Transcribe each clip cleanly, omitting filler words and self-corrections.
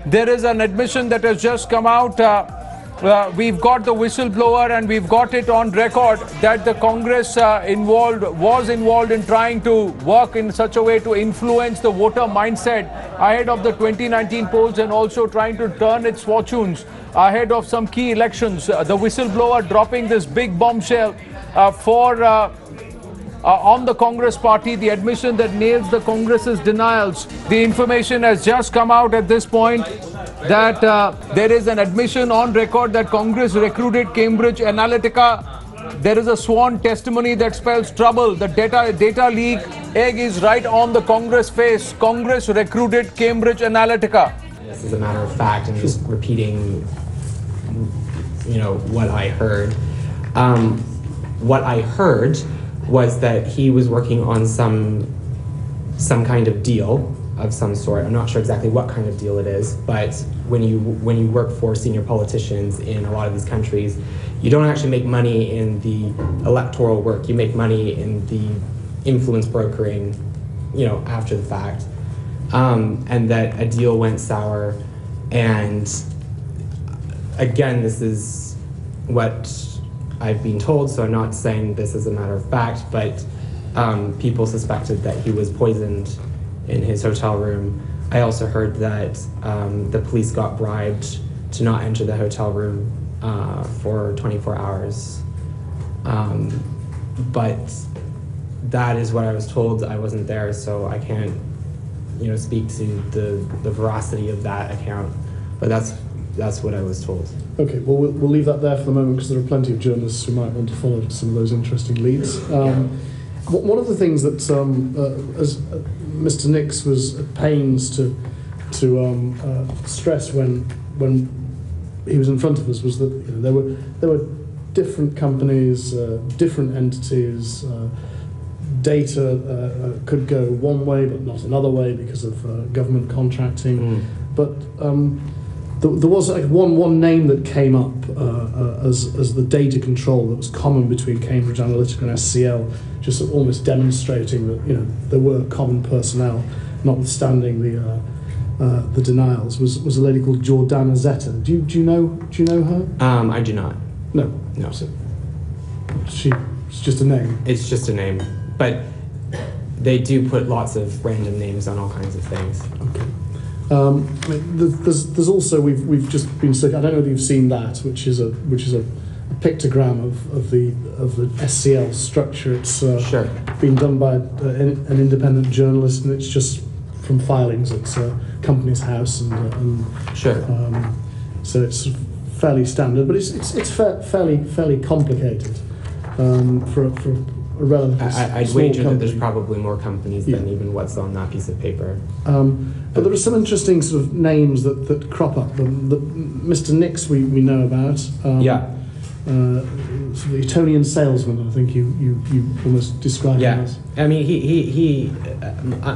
There is an admission that has just come out. We've got the whistleblower and we've got it on record that the Congress was involved in trying to work in such a way to influence the voter mindset ahead of the 2019 polls and also trying to turn its fortunes ahead of some key elections. The whistleblower dropping this big bombshell on the Congress party, the admission that nails the Congress's denials. The information has just come out at this point that there is an admission on record that Congress recruited Cambridge Analytica. There is a sworn testimony that spells trouble. The data leak egg is right on the Congress face. Congress recruited Cambridge Analytica. This is a matter of fact, and just repeating, what I heard. What I heard was that he was working on some kind of deal of some sort. I'm not sure exactly what kind of deal it is, but when you work for senior politicians in a lot of these countries, you don't actually make money in the electoral work. You make money in the influence brokering, after the fact. And that a deal went sour. And again, this is what I've been told, so I'm not saying this as a matter of fact, but people suspected that he was poisoned in his hotel room. I also heard that the police got bribed to not enter the hotel room for 24 hours. But that is what I was told. I wasn't there, so I can't speak to the veracity of that account. But that's what I was told. Okay, well, we'll leave that there for the moment because there are plenty of journalists who might want to follow some of those interesting leads. One of the things that as Mr. Nix was at pains to stress when he was in front of us was that there were different companies, different entities. Data could go one way but not another way because of government contracting. But there was one name that came up as the data control that was common between Cambridge Analytica and SCL, just almost demonstrating that there were common personnel, notwithstanding the denials. Was a lady called Jordana Zeta. Do you know her? I do not. No. So it's just a name. It's just a name, but they do put lots of random names on all kinds of things. Okay. There's also we've just been. I don't know if you've seen that, which is a pictogram of the SCL structure. It's sure. Been done by an independent journalist, and it's just from filings at Companies House and sure. So it's fairly standard, but it's fairly complicated for a relatively I'd small wager company. that there's probably more companies than even what's on that piece of paper. But there are some interesting sort of names that crop up. Mr. Nix we know about. Sort of Etonian salesman, I think you almost described him as. I mean, he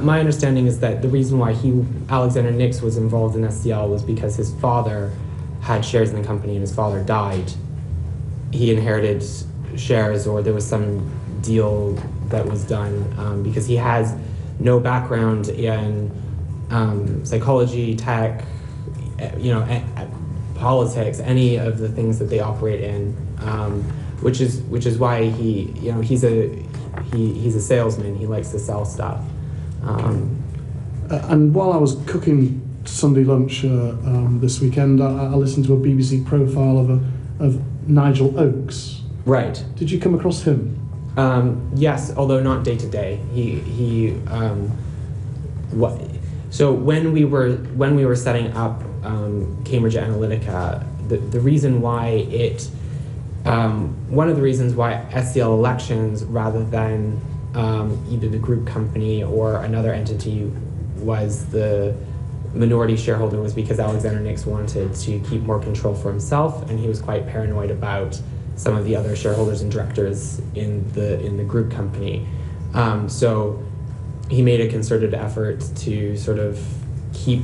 my understanding is that the reason why Alexander Nix was involved in SCL was because his father had shares in the company and his father died. He inherited shares, or there was some deal that was done because he has no background in psychology, tech, politics, any of the things that they operate in, which is why he's a salesman. He likes to sell stuff. And while I was cooking Sunday lunch this weekend, I listened to a BBC profile of Nigel Oakes. Right. Did you come across him? Yes, although not day to day. So when we were setting up Cambridge Analytica, the reason why one of the reasons why SCL Elections rather than either the group company or another entity was the minority shareholder was because Alexander Nix wanted to keep more control for himself, and he was quite paranoid about some of the other shareholders and directors in the group company. So he made a concerted effort to sort of keep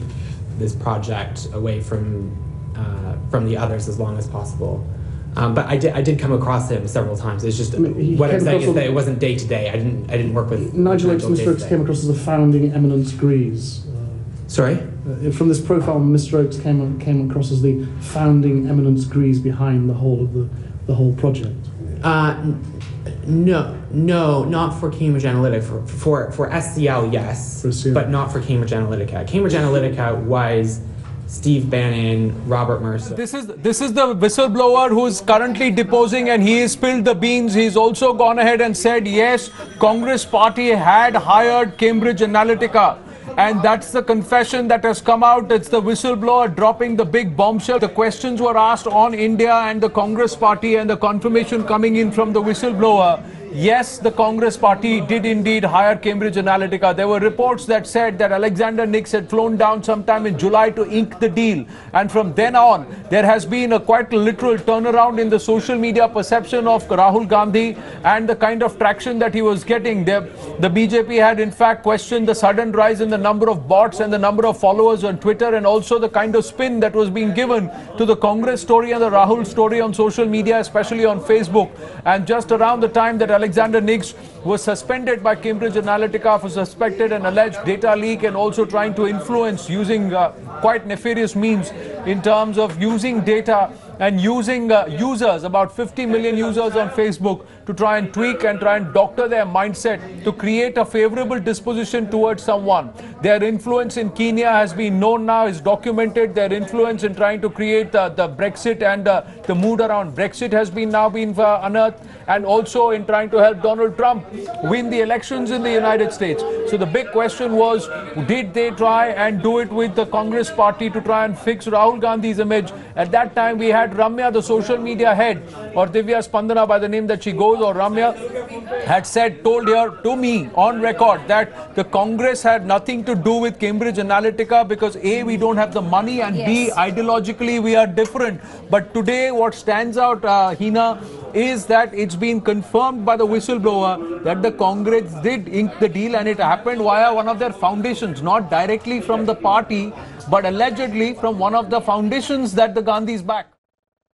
this project away from the others as long as possible. But I did come across him several times. It's just what I'm saying is that it wasn't day to day. I didn't work with Nigel Oakes came across as a founding eminent degrees. Sorry? from this profile, Mr. Oakes came across as the founding eminent degrees behind the whole of the whole project. No, not for Cambridge Analytica. For SCL, yes, but not for Cambridge Analytica. Cambridge Analytica was Steve Bannon, Robert Mercer. This is the whistleblower who is currently deposing, and he has spilled the beans. He's also gone ahead and said, yes, Congress party had hired Cambridge Analytica. And that's the confession that has come out. It's the whistleblower dropping the big bombshell. The questions were asked on India and the Congress party, and the confirmation coming in from the whistleblower. Yes, the Congress party did indeed hire Cambridge Analytica. There were reports that said that Alexander Nix had flown down sometime in July to ink the deal. And from then on, there has been a quite literal turnaround in the social media perception of Rahul Gandhi and the kind of traction that he was getting. The BJP had in fact questioned the sudden rise in the number of bots and the number of followers on Twitter, and also the kind of spin that was being given to the Congress story and the Rahul story on social media, especially on Facebook. And just around the time that Alexander Nix was suspended by Cambridge Analytica for suspected and alleged data leak, and also trying to influence using quite nefarious means in terms of using data and using users, about 50 million users on Facebook, to try and tweak and try and doctor their mindset to create a favorable disposition towards someone. Their influence in Kenya has been known now, is documented. Their influence in trying to create the Brexit and the mood around Brexit has been unearthed, and also in trying to help Donald Trump win the elections in the United States. So the big question was, did they try and do it with the Congress party to try and fix Rahul Gandhi's image? At that time, we had Ramya, the social media head, or Divya Spandana by the name that she goes, or Ramya, had told here to me on record that the Congress had nothing to do with Cambridge Analytica because A, we don't have the money, and B, ideologically we are different. But today what stands out, Hina, is that it's been confirmed by the whistleblower that the Congress did ink the deal, and it happened via one of their foundations, not directly from the party, but allegedly from one of the foundations that the Gandhis back.